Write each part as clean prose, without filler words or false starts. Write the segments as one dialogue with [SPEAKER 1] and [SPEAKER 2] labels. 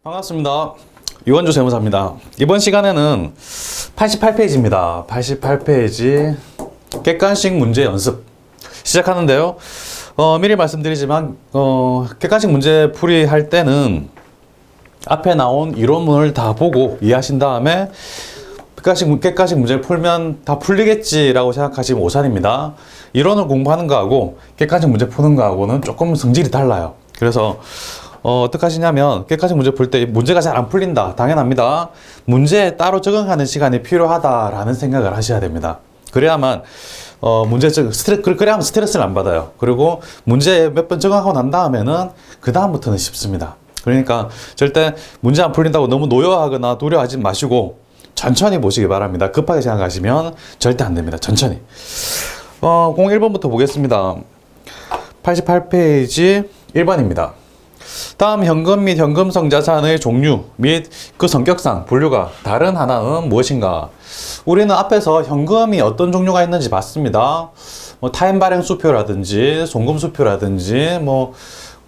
[SPEAKER 1] 반갑습니다. 유원주 세무사입니다. 이번 시간에는 88페이지입니다. 88페이지 객관식 문제 연습 시작하는데요. 미리 말씀드리지만 객관식 문제 풀이할 때는 앞에 나온 이론문을 다 보고 이해하신 다음에 객관식 문제를 풀면 다 풀리겠지라고 생각하시면 오산입니다. 이론을 공부하는 거하고 객관식 문제 푸는 거하고는 조금 성질이 달라요. 그래서 어떻게 하시냐면 객관식 문제 풀 때 문제가 잘 안 풀린다, 당연합니다. 문제에 따로 적응하는 시간이 필요하다라는 생각을 하셔야 됩니다. 그래야만 그래야만 스트레스를 안 받아요. 그리고 문제 몇 번 적응하고 난 다음에는 그 다음부터는 쉽습니다. 그러니까 절대 문제 안 풀린다고 너무 노여하거나 두려워하지 마시고 천천히 보시기 바랍니다. 급하게 생각하시면 절대 안 됩니다. 천천히. 01번부터 보겠습니다. 88페이지 1번입니다. 다음 현금 및 현금성 자산의 종류 및 그 성격상 분류가 다른 하나는 무엇인가? 우리는 앞에서 현금이 어떤 종류가 있는지 봤습니다. 타임 발행 수표라든지 송금 수표라든지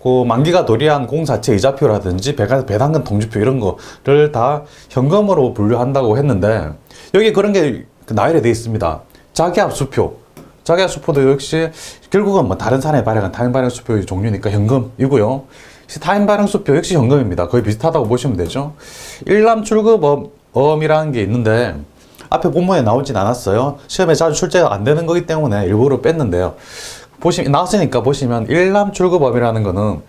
[SPEAKER 1] 그 만기가 도래한 공사채 이자표라든지 배당금 통지표 이런 거를 다 현금으로 분류한다고 했는데 여기 그런 게 나열이 되어 있습니다. 자기압 수표. 자기압 수표도 역시 결국은 다른 사람이 발행한 타임 발행 수표의 종류니까 현금이고요. 타임 발행 수표 역시 현금입니다. 거의 비슷하다고 보시면 되죠. 일람 출급엄이라는 게 있는데 앞에 본문에 나오진 않았어요. 시험에 자주 출제가 안 되는 거기 때문에 일부러 뺐는데요. 나왔으니까 보시면 일람 출급엄이라는 거는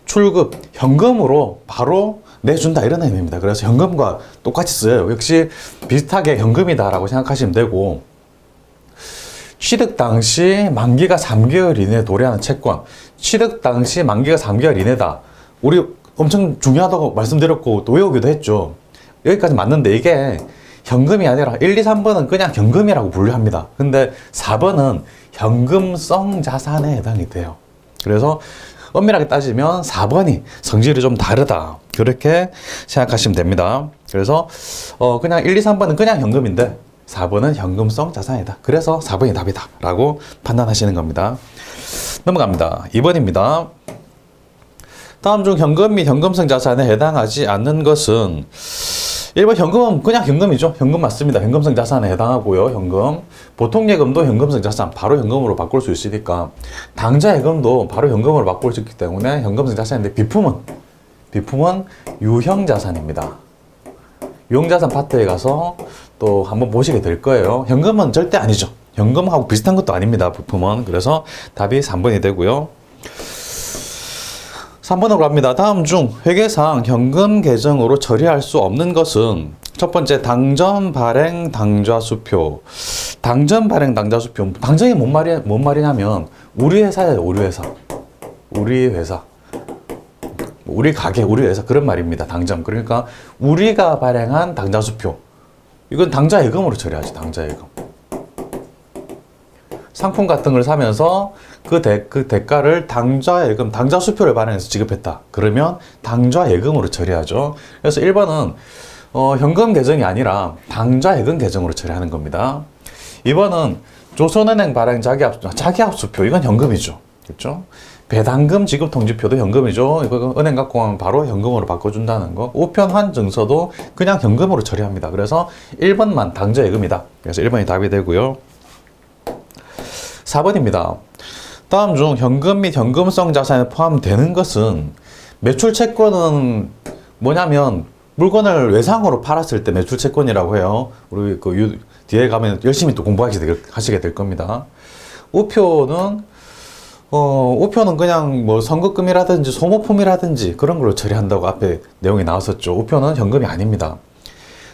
[SPEAKER 1] 출급 현금으로 바로 내준다 이런 의미입니다. 그래서 현금과 똑같이 써요. 역시 비슷하게 현금이다라고 생각하시면 되고, 취득 당시 만기가 3개월 이내에 도래하는 채권. 취득 당시 만기가 3개월 이내다. 우리 엄청 중요하다고 말씀드렸고 또 외우기도 했죠. 여기까지 맞는데 이게 현금이 아니라 1, 2, 3번은 그냥 현금이라고 분류합니다. 근데 4번은 현금성 자산에 해당이 돼요. 그래서 엄밀하게 따지면 4번이 성질이 좀 다르다. 그렇게 생각하시면 됩니다. 그래서 그냥 1, 2, 3번은 그냥 현금인데 4번은 현금성 자산이다. 그래서 4번이 답이다 라고 판단하시는 겁니다. 넘어갑니다. 2번입니다. 다음 중 현금 및 현금성 자산에 해당하지 않는 것은 1번 현금은 그냥 현금이죠. 현금 맞습니다. 현금성 자산에 해당하고요. 현금. 보통예금도 현금성 자산 바로 현금으로 바꿀 수 있으니까 당좌예금도 바로 현금으로 바꿀 수 있기 때문에 현금성 자산인데 비품은 유형자산입니다. 유형자산 파트에 가서 또 한번 보시게 될 거예요. 현금은 절대 아니죠. 현금하고 비슷한 것도 아닙니다. 부품은. 그래서 답이 3번이 되고요. 3번으로 갑니다. 다음 중 회계상 현금 계정으로 처리할 수 없는 것은 첫 번째 당전 발행 당좌 수표. 당전 발행 당좌 수표. 당전이 뭔 말이냐면 우리 회사예요. 우리 회사. 우리 가게, 우리 회사 그런 말입니다. 당전. 그러니까 우리가 발행한 당좌 수표. 이건 당좌 예금으로 처리하지. 당좌 예금. 상품 같은 걸 사면서 그 대가를 당좌 예금, 당좌 수표를 발행해서 지급했다. 그러면 당좌 예금으로 처리하죠. 그래서 1번은 현금 계정이 아니라 당좌 예금 계정으로 처리하는 겁니다. 2번은 조선은행 발행 자기압 수표. 이건 현금이죠. 그렇죠? 배당금 지급 통지표도 현금이죠. 이거 은행 갖고 가면 바로 현금으로 바꿔준다는 거. 우편환 증서도 그냥 현금으로 처리합니다. 그래서 1번만 당좌 예금이다. 그래서 1번이 답이 되고요. 4번입니다. 다음 중 현금 및 현금성 자산에 포함되는 것은 매출 채권은 뭐냐면 물건을 외상으로 팔았을 때 매출 채권이라고 해요. 우리 뒤에 가면 열심히 또 공부하시게 될 겁니다. 우표는 그냥 선급금이라든지 소모품이라든지 그런 걸로 처리한다고 앞에 내용이 나왔었죠. 우표는 현금이 아닙니다.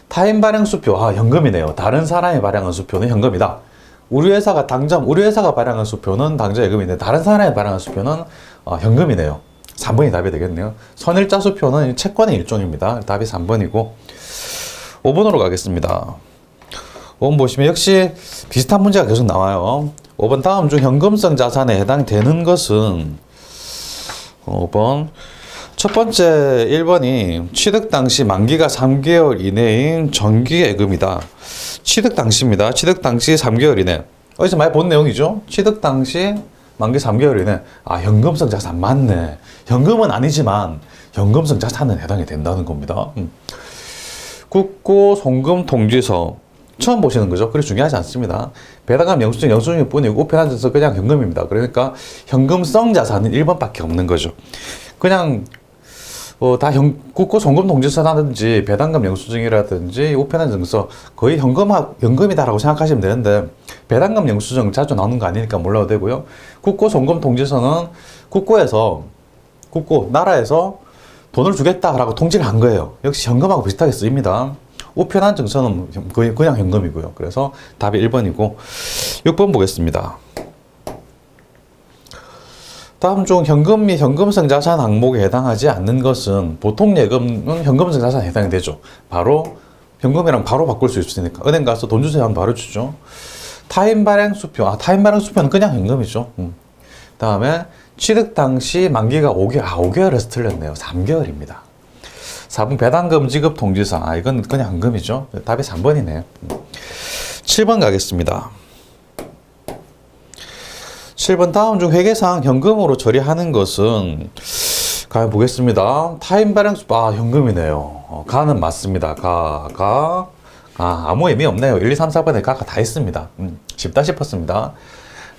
[SPEAKER 1] 타임 발행 수표, 현금이네요. 다른 사람이 발행한 수표는 현금이다. 우리 회사가 발행한 수표는 당좌 예금인데 다른 사람이 발행한 수표는 현금이네요. 3번이 답이 되겠네요. 선일자 수표는 채권의 일종입니다. 답이 3번이고 5번으로 가겠습니다. 5번 보시면 역시 비슷한 문제가 계속 나와요. 5번 다음 중 현금성 자산에 해당되는 것은 5번 첫 번째 1번이 취득 당시 만기가 3개월 이내인 정기예금이다. 취득 당시입니다. 취득 당시 3개월 이내. 어디서 많이 본 내용이죠? 취득 당시 만기 3개월 이내. 현금성 자산 맞네. 현금은 아니지만 현금성 자산은 해당이 된다는 겁니다. 국고 송금 통지서 처음 보시는 거죠. 그리 중요하지 않습니다. 배당금 영수증 영수증일 뿐이고 우편한 증서 그냥 현금입니다. 그러니까 현금성 자산은 1번밖에 없는 거죠. 그냥 국고 송금 통지서라든지 배당금 영수증이라든지 우편한 증서 거의 현금이다라고 생각하시면 되는데 배당금 영수증 자주 나오는 거 아니니까 몰라도 되고요. 국고 송금 통지서는 나라에서 돈을 주겠다라고 통지를 한 거예요. 역시 현금하고 비슷하게 쓰입니다. 우편한 증서는 거의 그냥 현금이고요. 그래서 답이 1번이고 6번 보겠습니다. 다음 중 현금 및 현금성 자산 항목에 해당하지 않는 것은 보통 예금은 현금성 자산에 해당이 되죠. 바로 현금이랑 바로 바꿀 수 있으니까 은행 가서 돈 주세요 하면 바로 주죠. 타인 발행 수표, 타인 발행 수표는 그냥 현금이죠. 다음에 취득 당시 만기가 5개월, 5개월에서 틀렸네요. 3개월입니다. 4번 배당금 지급 통지서, 이건 그냥 현금이죠. 답이 3번이네요. 7번 가겠습니다. 7번 다음 중 회계상 현금으로 처리하는 것은 과연 보겠습니다. 타인 발행 수표, 현금이네요. 가는 맞습니다. 아무 의미 없네요. 1, 2, 3, 4번에 가가 다 있습니다. 쉽다 싶었습니다.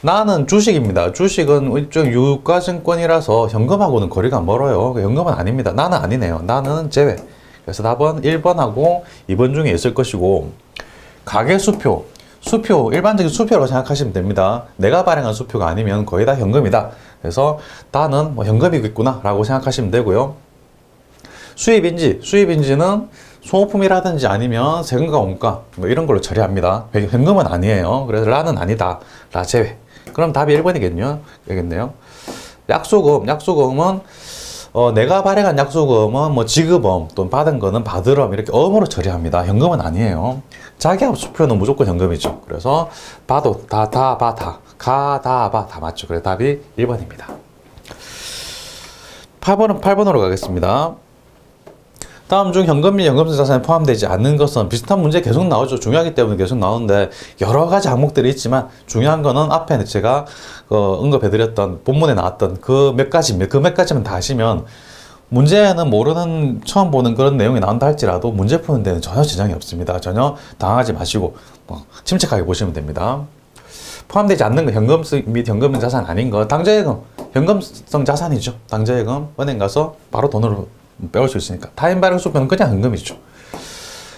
[SPEAKER 1] 나는 주식입니다. 주식은 일종 유가증권이라서 현금하고는 거리가 멀어요. 현금은 아닙니다. 나는 아니네요. 나는 제외. 그래서 답은 1번하고 2번 중에 있을 것이고 가계수표, 일반적인 수표라고 생각하시면 됩니다. 내가 발행한 수표가 아니면 거의 다 현금이다. 그래서 나는 현금이겠구나 라고 생각하시면 되고요. 수입인지는 소모품이라든지 아니면 세금과 원가 이런 걸로 처리합니다. 현금은 아니에요. 그래서 라는 아니다. 라 제외. 그럼 답이 1번이겠네요. 약소금은 내가 발행한 약소금은 지급엄 또는 받은 거는 받으럼 이렇게 엄으로 처리합니다. 현금은 아니에요. 자기압 수표는 무조건 현금이죠. 그래서 봐도 다 맞죠. 그래서 답이 1번입니다. 8번으로 가겠습니다. 다음 중 현금 및 현금성 자산에 포함되지 않는 것은 비슷한 문제 계속 나오죠. 중요하기 때문에 계속 나오는데 여러 가지 항목들이 있지만 중요한 거는 앞에 제가 언급해드렸던 본문에 나왔던 그 몇 가지만 다 하시면 문제는 처음 보는 그런 내용이 나온다 할지라도 문제 푸는 데는 전혀 지장이 없습니다. 전혀 당하지 마시고 침착하게 보시면 됩니다. 포함되지 않는 거 현금 및 현금 자산 아닌 거 당좌예금 현금성 자산이죠. 당좌예금 은행 가서 바로 돈으로 빼올 수 있으니까. 타인 발행 수표는 그냥 현금이죠.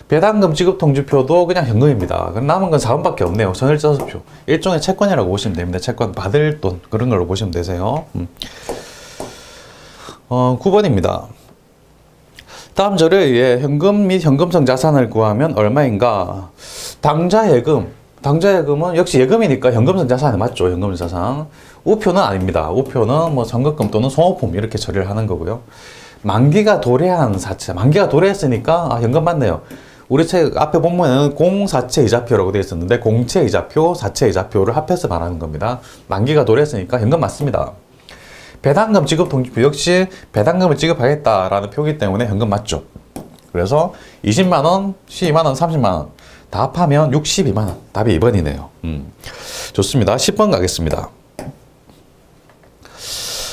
[SPEAKER 1] 배당금 지급 통지표도 그냥 현금입니다. 남은 건 4번밖에 없네요. 선일자 수표. 일종의 채권이라고 보시면 됩니다. 채권 받을 돈 그런 걸로 보시면 되세요. 9번입니다. 다음 절에 의해 현금 및 현금성 자산을 구하면 얼마인가? 당좌예금은 역시 예금이니까 현금성 자산이 맞죠. 현금성 자산. 우표는 아닙니다. 우표는 선급금 또는 소모품 이렇게 처리를 하는 거고요. 만기가 도래한 사채. 만기가 도래했으니까 현금 맞네요. 우리 책 앞에 본문에는 공사채 이자표라고 되어 있었는데 공채 이자표, 사채 이자표를 합해서 말하는 겁니다. 만기가 도래했으니까 현금 맞습니다. 배당금 지급 통지표 역시 배당금을 지급하겠다라는 표기 때문에 현금 맞죠. 그래서 20만원, 12만원, 30만원 다 합하면 62만원. 답이 2번이네요. 좋습니다. 10번 가겠습니다.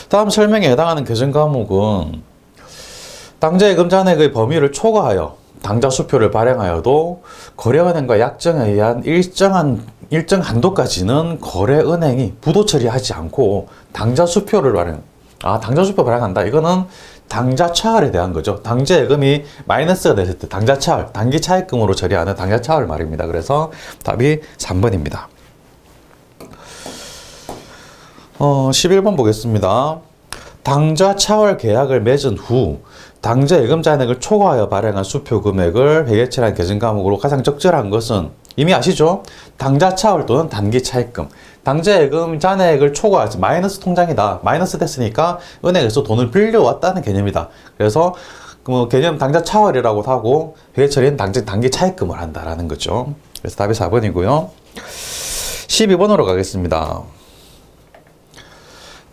[SPEAKER 1] 다음 설명에 해당하는 개정 과목은 당좌예금 잔액의 범위를 초과하여 당좌 수표를 발행하여도 거래은행과 약정에 의한 일정 한도까지는 거래은행이 부도 처리하지 않고 당좌 수표 발행한다. 이거는 당좌 차월에 대한 거죠. 당좌예금이 마이너스가 됐을 때 당좌 차월, 단기 차입금으로 처리하는 당좌 차월 말입니다. 그래서 답이 3번입니다. 11번 보겠습니다. 당좌 차월 계약을 맺은 후 당좌 예금 잔액을 초과하여 발행한 수표 금액을 회계처리한 개정 과목으로 가장 적절한 것은 이미 아시죠? 당좌 차월 또는 단기 차입금. 당좌 예금 잔액을 초과해서 마이너스 통장이다. 마이너스 됐으니까 은행에서 돈을 빌려왔다는 개념이다. 그래서 개념 당좌 차월이라고 하고 회계처리는 단기 차입금을 한다라는 거죠. 그래서 답이 4번이고요. 12번으로 가겠습니다.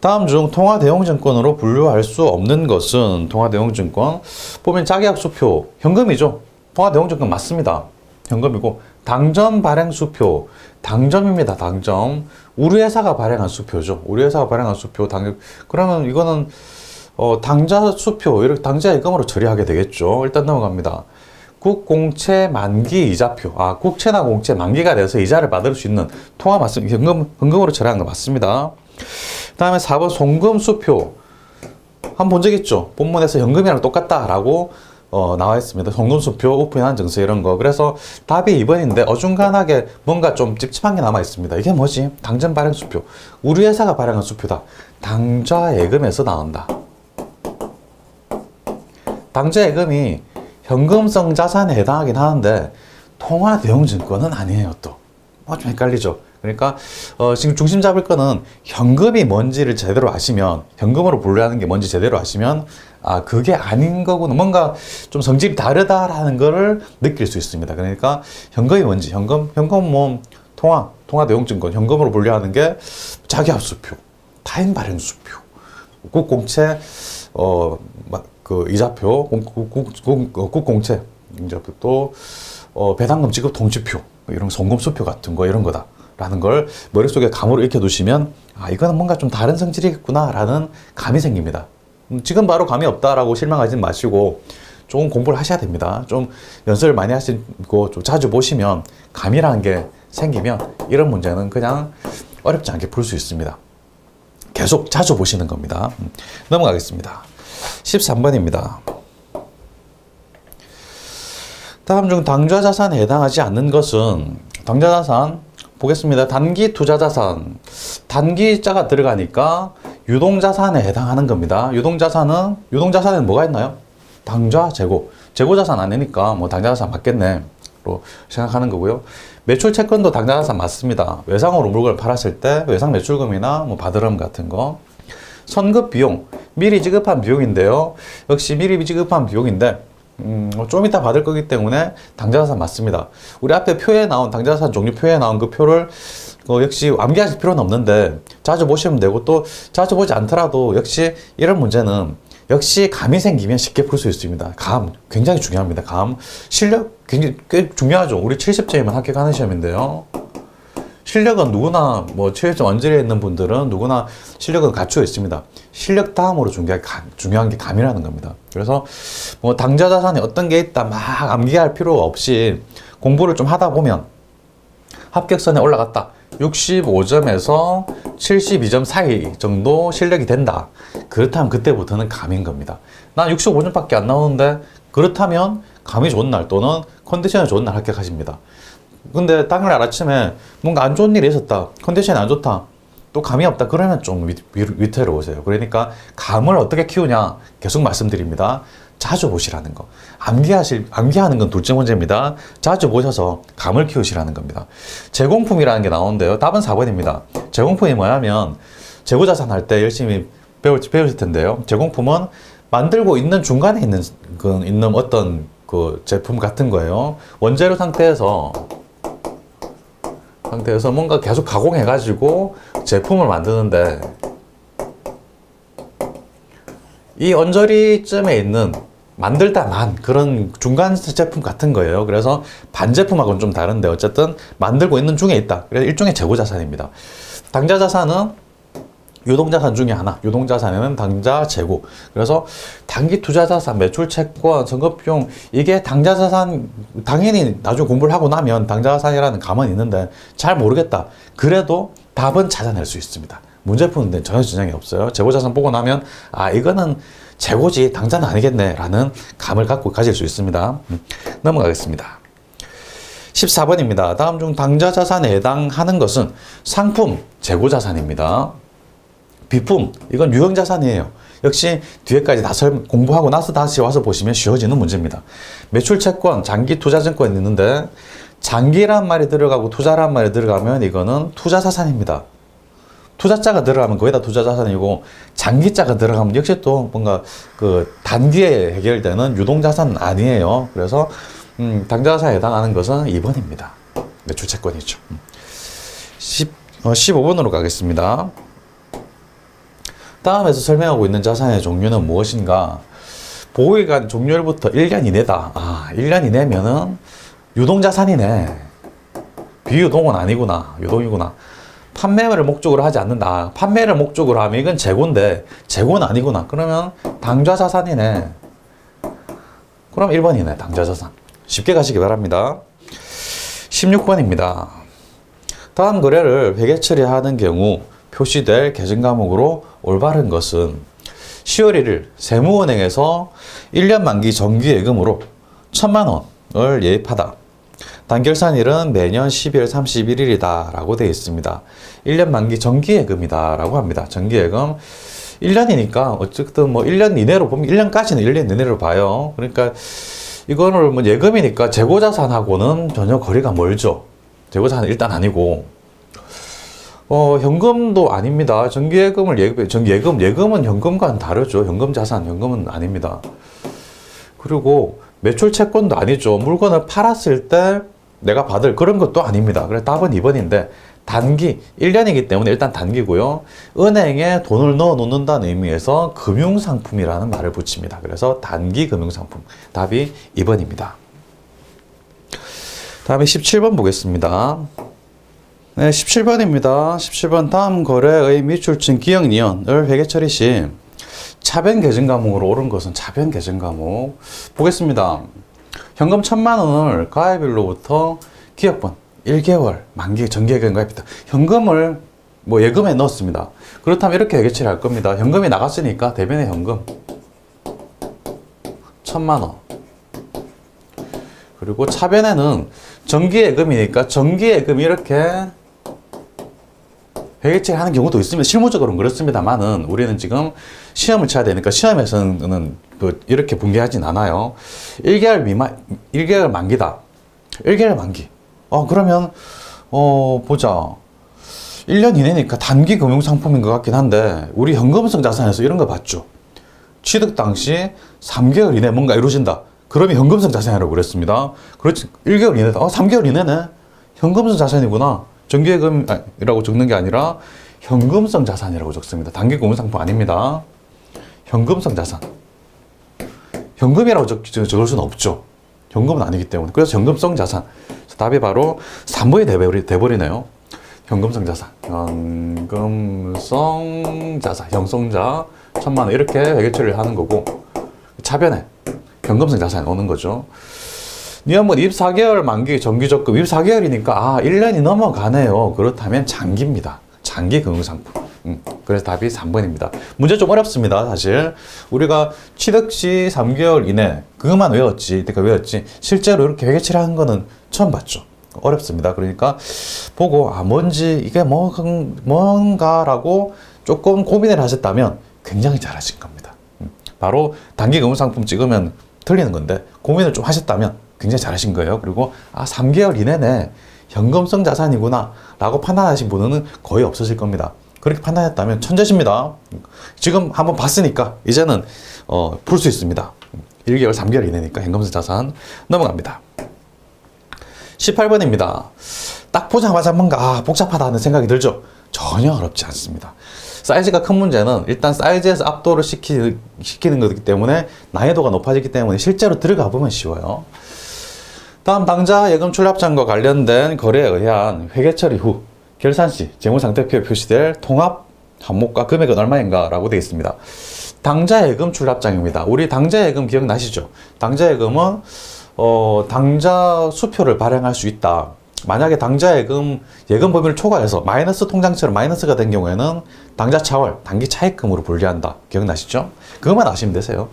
[SPEAKER 1] 다음 중 통화대용증권으로 분류할 수 없는 것은 통화대용증권 보면 자기약수표 현금이죠. 통화대용증권 맞습니다. 현금이고 당점 발행 수표 당점입니다. 당점 우리 회사가 발행한 수표죠. 우리 회사가 발행한 수표 그러면 이거는 당좌 수표, 이렇게 당좌 예금으로 처리하게 되겠죠. 일단 넘어갑니다. 국공채 만기 이자표. 국채나 공채 만기가 돼서 이자를 받을 수 있는 통화 맞습니다. 현금으로 처리하는 거 맞습니다. 그 다음에 4번 송금수표. 한번 본 적 있죠? 본문에서 현금이랑 똑같다라고 나와 있습니다. 송금수표, 우편한 증서 이런 거. 그래서 답이 2번인데 어중간하게 뭔가 좀 찝찝한 게 남아 있습니다. 이게 뭐지? 당전 발행 수표. 우리 회사가 발행한 수표다. 당좌 예금에서 나온다. 당좌 예금이 현금성 자산에 해당하긴 하는데 통화 대용 증권은 아니에요. 또 좀 헷갈리죠. 그러니까 지금 중심 잡을 거는 현금이 뭔지를 제대로 아시면, 현금으로 분류하는 게 뭔지 제대로 아시면 그게 아닌 거구나, 뭔가 좀 성질이 다르다라는 거를 느낄 수 있습니다. 그러니까 현금이 뭔지, 현금 뭐 통화 대용 증권, 현금으로 분류하는 게 자기합 수표, 타인 발행 수표, 국공채 그 이자표, 국공채 이자표, 또 배당금 지급 통지표, 이런 송금수표 같은 거, 이런 거다라는 걸 머릿속에 감으로 익혀두시면 이거는 뭔가 좀 다른 성질이겠구나라는 감이 생깁니다. 지금 바로 감이 없다라고 실망하지 마시고 조금 공부를 하셔야 됩니다. 좀 연습을 많이 하시고 좀 자주 보시면 감이라는 게 생기면 이런 문제는 그냥 어렵지 않게 풀 수 있습니다. 계속 자주 보시는 겁니다. 넘어가겠습니다. 13번입니다. 다음 중 당좌자산에 해당하지 않는 것은, 당좌자산 보겠습니다. 단기 투자자산, 단기자가 들어가니까 유동자산에 해당하는 겁니다. 유동자산에는 뭐가 있나요? 당좌, 재고자산 아니니까 뭐 당좌자산 맞겠네 로 생각하는 거고요. 매출 채권도 당좌자산 맞습니다. 외상으로 물건을 팔았을 때 외상 매출금이나 뭐 바드름 같은 거. 선급 비용, 미리 지급한 비용인데요. 역시 미리 지급한 비용인데 좀 이따 받을 거기 때문에 당좌자산 맞습니다. 우리 앞에 표에 나온 당좌자산 종류 표에 나온 그 표를 역시 암기하실 필요는 없는데 자주 보시면 되고, 또 자주 보지 않더라도 역시 이런 문제는 역시 감이 생기면 쉽게 풀 수 있습니다. 감 굉장히 중요합니다. 감 실력 굉장히 꽤 중요하죠. 우리 70점이면 합격하는 시험인데요. 실력은 누구나, 뭐 70점 언저리에 있는 분들은 누구나 실력은 갖추어 있습니다. 실력 다음으로 중요한 게 감이라는 겁니다. 그래서 뭐 당좌자산에 어떤 게 있다 막 암기할 필요 없이 공부를 좀 하다 보면 합격선에 올라갔다, 65점에서 72점 사이 정도 실력이 된다, 그렇다면 그때부터는 감인 겁니다. 난 65점밖에 안 나오는데, 그렇다면 감이 좋은 날 또는 컨디션이 좋은 날 합격하십니다. 근데 당일날 아침에 뭔가 안 좋은 일이 있었다, 컨디션이 안 좋다, 또 감이 없다, 그러면 좀 위태로우세요. 그러니까 감을 어떻게 키우냐 계속 말씀드립니다. 자주 보시라는 거. 암기하는 건 둘째 문제입니다. 자주 보셔서 감을 키우시라는 겁니다. 제공품이라는 게 나오는데요. 답은 4번입니다. 제공품이 뭐냐면 재고자산 할 때 열심히 배우실 텐데요. 제공품은 만들고 있는 중간에 있는 어떤 그 제품 같은 거예요. 원재료 상태에서 뭔가 계속 가공해가지고 제품을 만드는데, 이 언저리쯤에 있는 만들다만 그런 중간 제품 같은 거예요. 그래서 반제품하고는 좀 다른데 어쨌든 만들고 있는 중에 있다. 그래서 일종의 재고자산입니다. 당좌자산은 유동자산 중에 하나, 유동자산에는 당좌, 재고. 그래서 단기 투자자산, 매출채권, 선급비용, 이게 당좌자산, 당연히 나중에 공부를 하고 나면 당좌자산이라는 감은 있는데 잘 모르겠다, 그래도 답은 찾아낼 수 있습니다. 문제 푸는 데는 전혀 지장이 없어요. 재고자산 보고 나면 이거는 재고지 당좌는 아니겠네 라는 감을 가질 수 있습니다. 넘어가겠습니다. 14번입니다. 다음 중 당좌자산에 해당하는 것은 상품, 재고자산입니다. 비품, 이건 유형자산이에요. 역시 뒤에까지 다 공부하고 나서 다시 와서 보시면 쉬워지는 문제입니다. 매출채권, 장기투자증권이 있는데 장기란 말이 들어가고 투자란 말이 들어가면 이거는 투자자산입니다. 투자자가 들어가면 거의 다 투자자산이고, 장기자가 들어가면 역시 또 뭔가 그 단기에 해결되는 유동자산은 아니에요. 그래서 당좌자산에 해당하는 것은 2번입니다. 매출채권이죠. 15번으로 가겠습니다. 다음에서 설명하고 있는 자산의 종류는 무엇인가? 보호기간 종료일부터 1년 이내다. 1년 이내면은 유동자산이네. 비유동은 아니구나. 유동이구나. 판매를 목적으로 하지 않는다. 판매를 목적으로 하면 이건 재고인데 재고는 아니구나. 그러면 당좌자산이네. 그럼 1번이네. 당좌자산. 쉽게 가시기 바랍니다. 16번입니다. 다음 거래를 회계 처리하는 경우 표시될 계정 과목으로 올바른 것은 10월 1일 세무은행에서 1년 만기 정기예금으로 1,000만 원을 예입하다. 단결산일은 매년 12월 31일이다 라고 되어 있습니다. 1년 만기 정기예금이다 라고 합니다. 정기예금 1년이니까 어쨌든 뭐 1년 이내로 보면 1년까지는 1년 이내로 봐요. 그러니까 이거를 뭐 예금이니까 재고자산하고는 전혀 거리가 멀죠. 재고자산은 일단 아니고 현금도 아닙니다. 예금은 현금과는 다르죠. 현금자산, 현금은 아닙니다. 그리고 매출 채권도 아니죠. 물건을 팔았을 때 내가 받을 그런 것도 아닙니다. 그래서 답은 2번인데 단기, 1년이기 때문에 일단 단기고요. 은행에 돈을 넣어 놓는다는 의미에서 금융상품이라는 말을 붙입니다. 그래서 단기 금융상품. 답이 2번입니다. 다음에 17번 보겠습니다. 네, 17번입니다. 17번 다음 거래의 미출증 기억니언을 회계 처리 시 차변 계정 과목으로 옳은 것은 차변 계정 과목. 보겠습니다. 현금 1,000만 원을 가입일로부터 기억번 1개월 만기 정기예금 가입했다. 현금을 뭐 예금에 넣었습니다. 그렇다면 이렇게 회계 처리할 겁니다. 현금이 나갔으니까 대변의 현금 1,000만 원. 그리고 차변에는 정기예금이니까 정기예금이 이렇게 회계 처리하는 경우도 있습니다. 실무적으로는 그렇습니다만은 우리는 지금 시험을 쳐야 되니까 시험에서는 이렇게 분개하진 않아요. 1개월 만기다. 1개월 만기. 그러면 보자. 1년 이내니까 단기 금융상품인 것 같긴 한데 우리 현금성 자산에서 이런 거 봤죠. 취득 당시 3개월 이내 뭔가 이루어진다. 그러면 현금성 자산이라고 그랬습니다. 그렇지. 1개월 이내다. 3개월 이내네. 현금성 자산이구나. 정기예금이라고 적는 게 아니라 현금성 자산이라고 적습니다. 단기 금융상품 아닙니다. 현금성 자산. 현금이라고 적을 수는 없죠. 현금은 아니기 때문에. 그래서 현금성 자산. 답이 바로 3번이 돼버리네요. 현금성 자산. 현금성 자산. 형성자 1,000만 원 이렇게 회계 처리를 하는 거고 차변에 현금성 자산이 오는 거죠. 니한번 입 4개월 만기 정기적금 입 4개월이니까 1년이 넘어가네요. 그렇다면 장기입니다. 장기 금융상품. 그래서 답이 3번입니다. 문제 좀 어렵습니다. 사실 우리가 취득 시 3개월 이내 그것만 외웠지. 실제로 이렇게 회계 처리하는 거는 처음 봤죠. 어렵습니다. 그러니까 보고 뭔지 이게 뭔가라고 조금 고민을 하셨다면 굉장히 잘하신 겁니다. 바로 단기 금융상품 찍으면 틀리는 건데 고민을 좀 하셨다면 굉장히 잘하신 거예요. 그리고 3개월 이내네 현금성 자산이구나 라고 판단하신 분은 거의 없으실 겁니다. 그렇게 판단했다면 천재십니다. 지금 한번 봤으니까 이제는 풀 수 있습니다. 1개월, 3개월 이내니까 현금성 자산 넘어갑니다. 18번입니다. 딱 보자마자 뭔가 복잡하다는 생각이 들죠? 전혀 어렵지 않습니다. 사이즈가 큰 문제는 일단 사이즈에서 압도를 시키는 거기 때문에 난이도가 높아지기 때문에 실제로 들어가 보면 쉬워요. 다음 당좌 예금 출납장과 관련된 거래에 의한 회계 처리 후 결산 시 재무상태표에 표시될 통합 항목과 금액은 얼마인가 라고 되어 있습니다. 당좌 예금 출납장입니다. 우리 당좌 예금 기억나시죠? 당좌 예금은 당좌 수표를 발행할 수 있다. 만약에 당좌 예금 범위를 초과해서 마이너스 통장처럼 마이너스가 된 경우에는 당좌 차월, 단기 차입금으로 분류한다. 기억나시죠? 그것만 아시면 되세요.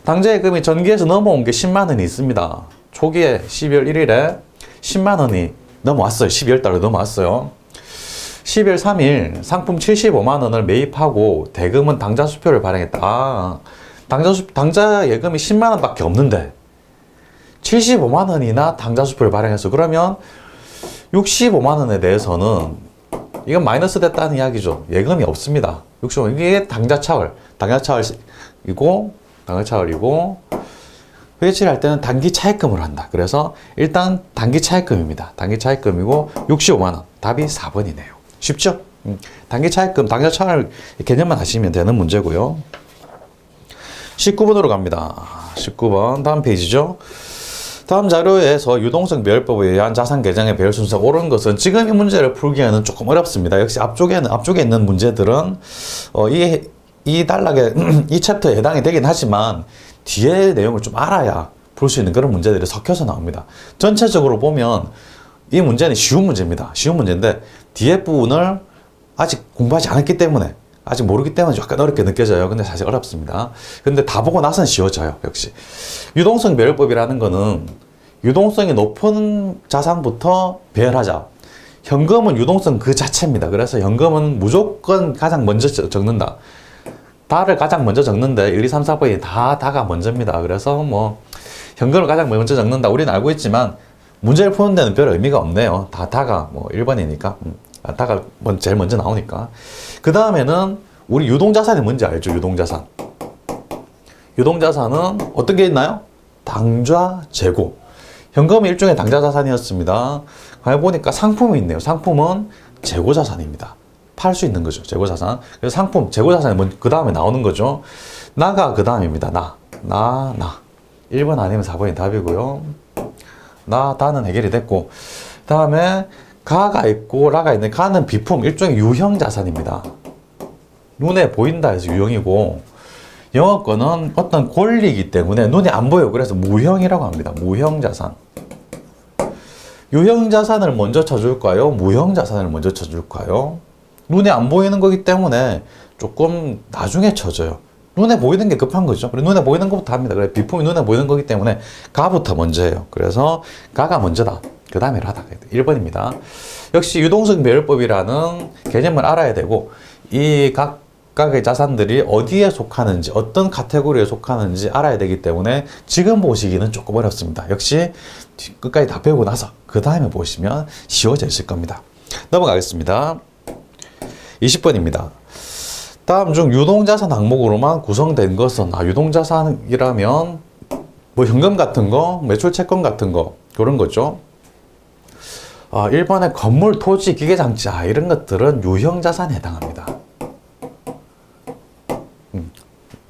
[SPEAKER 1] 당좌 예금이 전기에서 넘어온 게 10만 원이 있습니다. 초기에 12월 1일에 10만 원이 넘어왔어요. 12월 달에 넘어왔어요. 12월 3일 상품 75만 원을 매입하고 대금은 당좌 수표를 발행했다. 당좌 예금이 10만 원밖에 없는데 75만 원이나 당좌 수표를 발행해서 그러면 65만 원에 대해서는 이건 마이너스 됐다는 이야기죠. 예금이 없습니다. 65만 원. 이게 당좌 차월이고 회계 처리할 때는 단기 차입금으로 한다. 그래서 일단 단기 차입금입니다. 단기 차입금이고 65만 원. 답이 4번이네요. 쉽죠? 단기 차입금, 당좌 차월 개념만 하시면 되는 문제고요. 19번으로 갑니다. 19번 다음 페이지죠. 다음 자료에서 유동성 배열법에 의한 자산 계정의 배열 순서가 옳은 것은 지금 이 문제를 풀기에는 조금 어렵습니다. 역시 앞쪽에 있는 문제들은 이 단락에 이 챕터에 해당이 되긴 하지만 뒤에 내용을 좀 알아야 풀 수 있는 그런 문제들이 섞여서 나옵니다. 전체적으로 보면 이 문제는 쉬운 문제입니다. 쉬운 문제인데 뒤에 부분을 아직 공부하지 않았기 때문에 아직 모르기 때문에 약간 어렵게 느껴져요. 근데 사실 어렵습니다. 근데 다 보고 나서는 쉬워져요. 역시 유동성 배열법이라는 거는 유동성이 높은 자산부터 배열하자. 현금은 유동성 그 자체입니다. 그래서 현금은 무조건 가장 먼저 적는다. 다를 가장 먼저 적는데 1, 2, 3, 4번이 다가 먼저입니다. 그래서 뭐 현금을 가장 먼저 적는다. 우리는 알고 있지만 문제를 푸는 데는 별 의미가 없네요. 다가 뭐 1번이니까. 다가 제일 먼저 나오니까. 그 다음에는 우리 유동자산이 뭔지 알죠? 유동자산. 유동자산은 어떤 게 있나요? 당좌, 재고. 현금은 일종의 당좌자산이었습니다. 가만히 보니까 상품이 있네요. 상품은 재고자산입니다. 팔 수 있는 거죠. 재고자산. 그래서 상품, 재고자산이 그 다음에 나오는 거죠. 나가 그 다음입니다. 나. 1번 아니면 4번이 답이고요. 다는 해결이 됐고. 다음에 가가 있고 라가 있는 가는 비품, 일종의 유형 자산입니다. 눈에 보인다 해서 유형이고 영어권은 어떤 권리이기 때문에 눈에 안 보여요. 그래서 무형이라고 합니다. 무형 자산. 유형 자산을 먼저 쳐줄까요? 무형 자산을 먼저 쳐줄까요? 눈에 안 보이는 거기 때문에 조금 나중에 쳐줘요. 눈에 보이는 게 급한 거죠. 그래서 눈에 보이는 것부터 합니다. 그래 비품이 눈에 보이는 거기 때문에 가부터 먼저 해요. 그래서 가가 먼저다. 그 다음에 라다. 1번입니다. 역시 유동성 배열법이라는 개념을 알아야 되고 이 각각의 자산들이 어디에 속하는지 어떤 카테고리에 속하는지 알아야 되기 때문에 지금 보시기는 조금 어렵습니다. 역시 끝까지 다 배우고 나서 그 다음에 보시면 쉬워질 겁니다. 넘어가겠습니다. 20번입니다. 다음 중 유동자산 항목으로만 구성된 것은 유동자산이라면 뭐 현금 같은 거, 매출 채권 같은 거 그런 거죠. 1번의 건물, 토지, 기계장치 이런 것들은 유형자산에 해당합니다.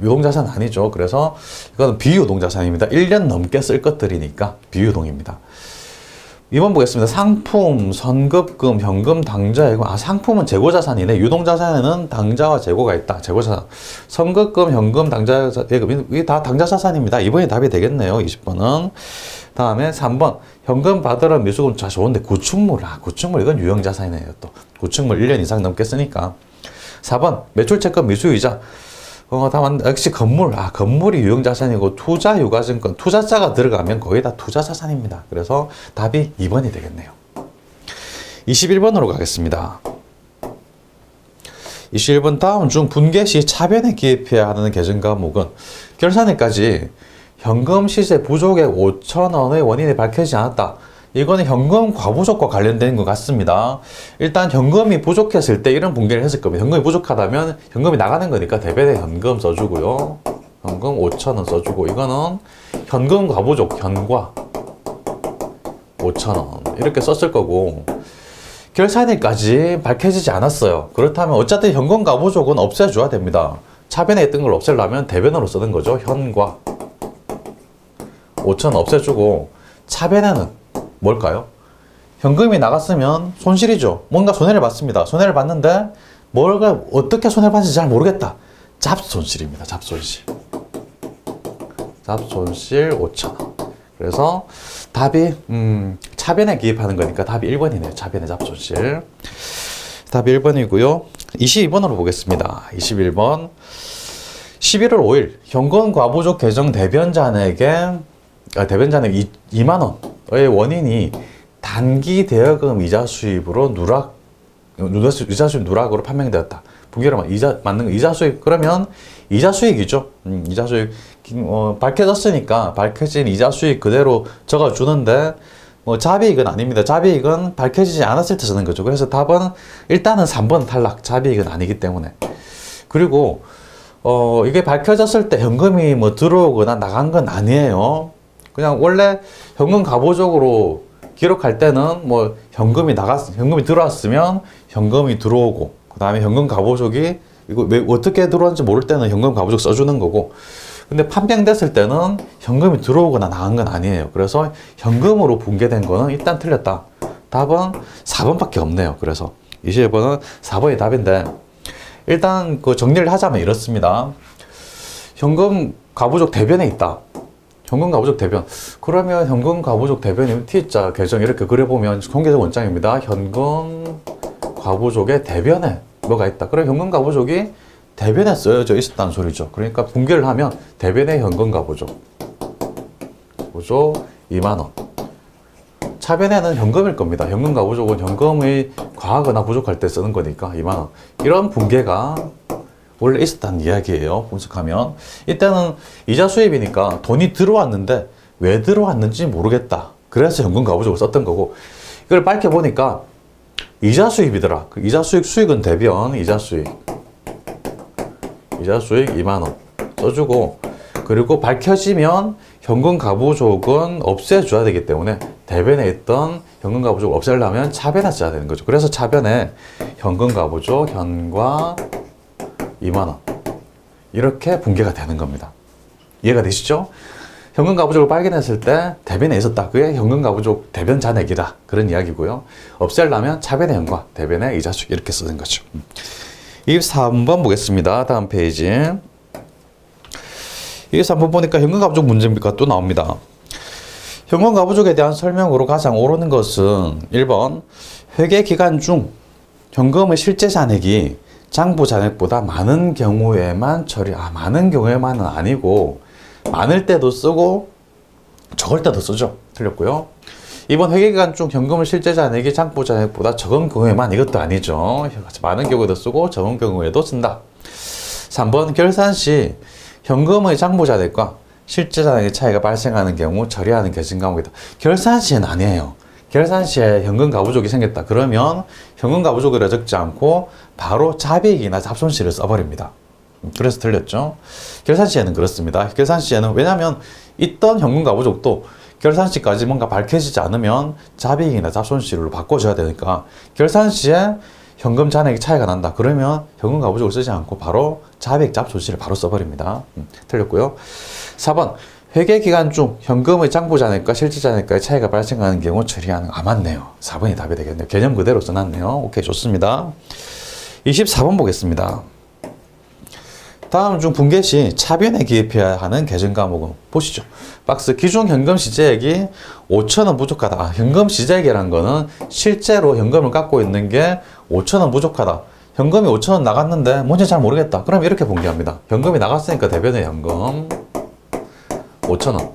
[SPEAKER 1] 유동자산 아니죠. 그래서 이거는 비유동자산입니다. 1년 넘게 쓸 것들이니까 비유동입니다. 2번 보겠습니다. 상품, 선급금, 현금, 당좌, 상품은 재고자산이네. 유동자산에는 당좌와 재고가 있다. 재고자산. 선급금, 현금, 당좌, 예금, 이게 다 당좌자산입니다. 2번이 답이 되겠네요. 20번은. 다음에 3번. 현금 받으러 미수금 좋은데 구축물. 구축물 이건 유형자산이네요. 또 구축물 1년 이상 넘게 쓰니까. 4번. 매출채권 미수이자. 다만 역시 건물. 건물이 유형자산이고 투자 유가증권. 투자자가 들어가면 거의 다 투자자산입니다. 그래서 답이 2번이 되겠네요. 21번으로 가겠습니다. 21번 다음 중 분계 시 차변에 기입해야 하는 계정 과목은 결산일까지 현금 시세 부족의 5,000원의 원인이 밝혀지지 않았다. 이거는 현금 과부족과 관련된 것 같습니다. 일단 현금이 부족했을 때 이런 분계를 했을 겁니다. 현금이 부족하다면 현금이 나가는 거니까 대변에 현금 써주고요. 현금 5,000원 써주고 이거는 현금 과부족, 현과 5,000원 이렇게 썼을 거고 결산일까지 밝혀지지 않았어요. 그렇다면 어쨌든 현금 과부족은 없애줘야 됩니다. 차변에 있던 걸 없애려면 대변으로 쓰는 거죠. 현과 5,000원 없애주고 차변에는 뭘까요? 현금이 나갔으면 손실이죠. 뭔가 손해를 봤습니다. 손해를 봤는데 어떻게 손해를 봤는지 잘 모르겠다. 잡손실입니다. 잡손실. 잡손실 5,000원. 그래서 답이 차변에 기입하는 거니까 답이 1번이네요. 차변의 잡손실. 답이 1번이고요. 22번으로 보겠습니다. 21번. 11월 5일 현금 과부족 계정 대변자에게 2만 원의 원인이 단기 대여금 이자 수입으로 이자 수입 누락으로 판명되었다. 분기로 맞는 거 이자 수입 그러면 이자 수익이죠. 이자 수익 밝혀졌으니까 밝혀진 이자 수익 그대로 적어주는데 자비익은 아닙니다. 자비익은 밝혀지지 않았을 때 쓰는 거죠. 그래서 답은 일단은 3번 탈락. 자비익은 아니기 때문에. 그리고 이게 밝혀졌을 때 현금이 들어오거나 나간 건 아니에요. 그냥 원래 현금 가보적으로 기록할 때는 현금이 들어왔으면 현금이 들어오고 그 다음에 현금 가보적이 이거 왜 어떻게 들어왔는지 모를 때는 현금 가보적 써주는 거고 근데 판명됐을 때는 현금이 들어오거나 나간 건 아니에요. 그래서 현금으로 붕괴된 거는 일단 틀렸다. 답은 4번밖에 없네요. 그래서 21번은 4번이 답인데, 일단 그 정리를 하자면 이렇습니다. 현금 가부족 대변에 있다. 현금 가부족 대변. 그러면 현금 가부족 대변이면 T자 계정 이렇게 그려보면 통계적 원장입니다. 현금 가부족의 대변에 뭐가 있다. 그럼 현금 가부족이 대변에 쓰여져 있었다는 소리죠. 그러니까 붕괴를 하면 대변의 현금 가부족. 가부족 2만원. 차변에는 현금일 겁니다. 현금 가부족은 현금이 과하거나 부족할 때 쓰는 거니까 2만원. 이런 붕괴가 원래 있었다는 이야기예요. 분석하면. 이때는 이자 수입이니까 돈이 들어왔는데 왜 들어왔는지 모르겠다. 그래서 현금 가부족을 썼던 거고, 이걸 밝혀보니까 이자 수입이더라. 그 이자 수익은 대변, 이자 수익 2만원 써주고, 그리고 밝혀지면 현금 가부족은 없애줘야 되기 때문에 대변에 있던 현금 가부족을 없애려면 차변에 써야 되는 거죠. 그래서 차변에 현금 가부족 현과 2만원 이렇게 붕괴가 되는 겁니다. 이해가 되시죠? 현금 가부족을 발견했을 때 대변에 있었다. 그게 현금 가부족 대변 잔액이다. 그런 이야기고요. 없애려면 차변의 현과 대변의 이자수익 이렇게 쓰는 거죠. 23번 보겠습니다. 다음 페이지. 23번 보니까 현금 가부족 문제가 또 나옵니다. 현금 가부족에 대한 설명으로 가장 옳은 것은 1번 회계 기간 중 현금의 실제 잔액이 장부 잔액보다 많은 경우에만 많은 경우에만은 아니고 많을 때도 쓰고 적을 때도 쓰죠. 틀렸고요. 이번 회계기간 중 현금의 실제 잔액이 장부 잔액보다 적은 경우에만, 이것도 아니죠. 많은 경우에도 쓰고 적은 경우에도 쓴다. 3번 결산 시 현금의 장부 잔액과 실제 잔액의 차이가 발생하는 경우 처리하는 계정 과목이다. 결산 시에는 아니에요. 결산 시에 현금 가부족이 생겼다. 그러면 현금 가부족이라 적지 않고 바로 자비익이나 잡손실을 써버립니다. 그래서 틀렸죠. 결산 시에는 그렇습니다. 결산 시에는 왜냐하면 있던 현금 가부족도 결산 시까지 뭔가 밝혀지지 않으면 자비익이나 잡손실로 바꿔줘야 되니까 결산 시에 현금 잔액이 차이가 난다. 그러면 현금 가부족을 쓰지 않고 바로 자비익 잡손실을 바로 써버립니다. 틀렸고요. 4번 회계 기간 중 현금의 장부 잔액과 실제 잔액과의 차이가 발생하는 경우 처리하는, 맞네요. 4번이 답이 되겠네요. 개념 그대로 써놨네요. 오케이, 좋습니다. 24번 보겠습니다. 다음 중 붕괴 시 차변에 기입해야 하는 계정 과목은 보시죠. 박스 기준 현금 시제액이 5,000원 부족하다. 현금 시제액이라는 거는 실제로 현금을 갖고 있는 게 5,000원 부족하다. 현금이 5,000원 나갔는데 뭔지 잘 모르겠다. 그럼 이렇게 붕괴합니다. 현금이 나갔으니까 대변의 현금 5,000원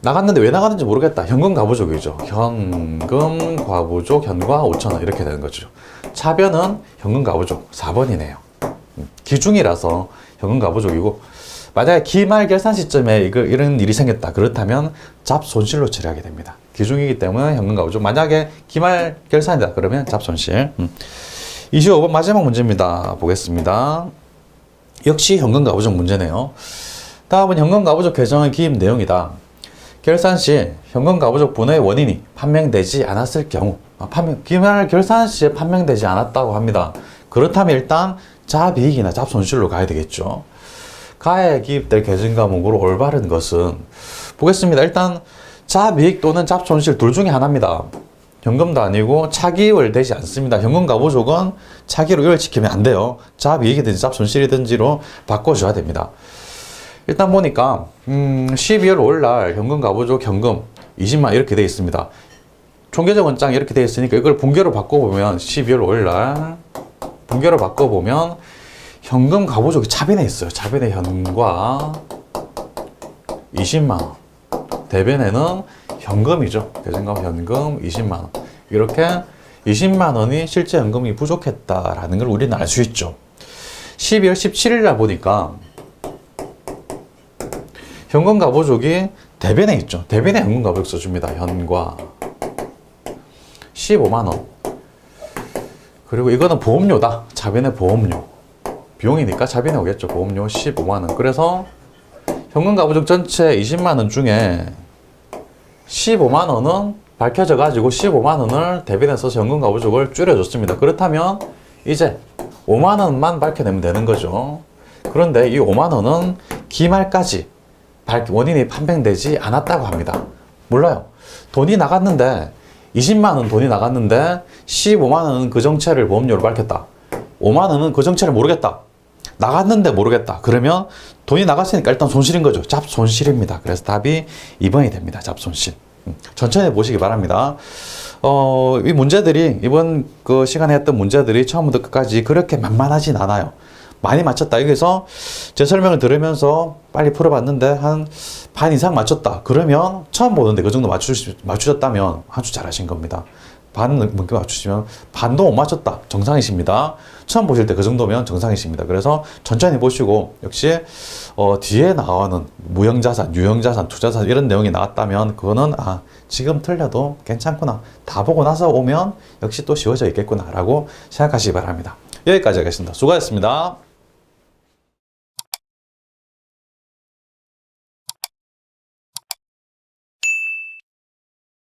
[SPEAKER 1] 나갔는데 왜 나갔는지 모르겠다. 현금 가부족이죠. 현금 가부족 현과 5,000원 이렇게 되는 거죠. 차변은 현금 가부족 4번이네요. 기중이라서 현금 가부족이고, 만약에 기말 결산 시점에 이런 일이 생겼다. 그렇다면 잡손실로 처리하게 됩니다. 기중이기 때문에 현금 가부족. 만약에 기말 결산이다. 그러면 잡손실. 25번 마지막 문제입니다. 보겠습니다. 역시 현금 가부족 문제네요. 다음은 현금 가부족 계정의 기입 내용이다. 결산 시 현금 가부족 분의 원인이 판명되지 않았을 경우, 기말 결산 시에 판명되지 않았다고 합니다. 그렇다면 일단 자비익이나 잡손실로 가야 되겠죠. 가에 기입될 계정 과목으로 올바른 것은 보겠습니다. 일단 자비익 또는 잡손실 둘 중에 하나입니다. 현금도 아니고 차기입을 되지 않습니다. 현금 가부족은 차기로 이걸 지키면 안 돼요. 자비익이든지 잡손실이든지로 바꿔줘야 됩니다. 일단 보니까 12월 5일날 현금 가부족 현금 20만 이렇게 되어 있습니다. 총계적 원장이 이렇게 되어 있으니까 이걸 분계로 바꿔보면 12월 5일날 분계로 바꿔보면 현금 가부족이 차변에 있어요. 차변에 현과 20만원, 대변에는 현금이죠. 계정과 현금 20만원. 이렇게 20만원이 실제 현금이 부족했다라는 걸 우리는 알 수 있죠. 12월 17일날 보니까 현금 가부족이 대변에 있죠. 대변에 현금 가부족 써줍니다. 현과 15만원. 그리고 이거는 보험료다. 차변의 보험료. 비용이니까 차변에 오겠죠. 보험료 15만원. 그래서 현금 가부족 전체 20만원 중에 15만원은 밝혀져 가지고 15만원을 대변에 써서 현금 가부족을 줄여줬습니다. 그렇다면 이제 5만원만 밝혀내면 되는 거죠. 그런데 이 5만원은 기말까지 원인이 판명되지 않았다고 합니다. 몰라요. 돈이 나갔는데 20만 원 돈이 나갔는데 15만 원은 그 정체를 보험료로 밝혔다. 5만 원은 그 정체를 모르겠다. 나갔는데 모르겠다. 그러면 돈이 나갔으니까 일단 손실인 거죠. 잡손실입니다. 그래서 답이 2번이 됩니다. 잡손실. 천천히 보시기 바랍니다. 이 문제들이 이번 그 시간에 했던 문제들이 처음부터 끝까지 그렇게 만만하진 않아요. 많이 맞췄다. 여기서 제 설명을 들으면서 빨리 풀어봤는데 한 반 이상 맞췄다. 그러면 처음 보는데 그 정도 맞추셨다면 아주 잘하신 겁니다. 반 넘게 맞추시면 반도 못 맞췄다. 정상이십니다. 처음 보실 때 그 정도면 정상이십니다. 그래서 천천히 보시고 역시 뒤에 나오는 무형자산, 유형자산, 투자자산 이런 내용이 나왔다면 그거는 지금 틀려도 괜찮구나. 다 보고 나서 오면 역시 또 쉬워져 있겠구나 라고 생각하시기 바랍니다. 여기까지 하겠습니다. 수고하셨습니다.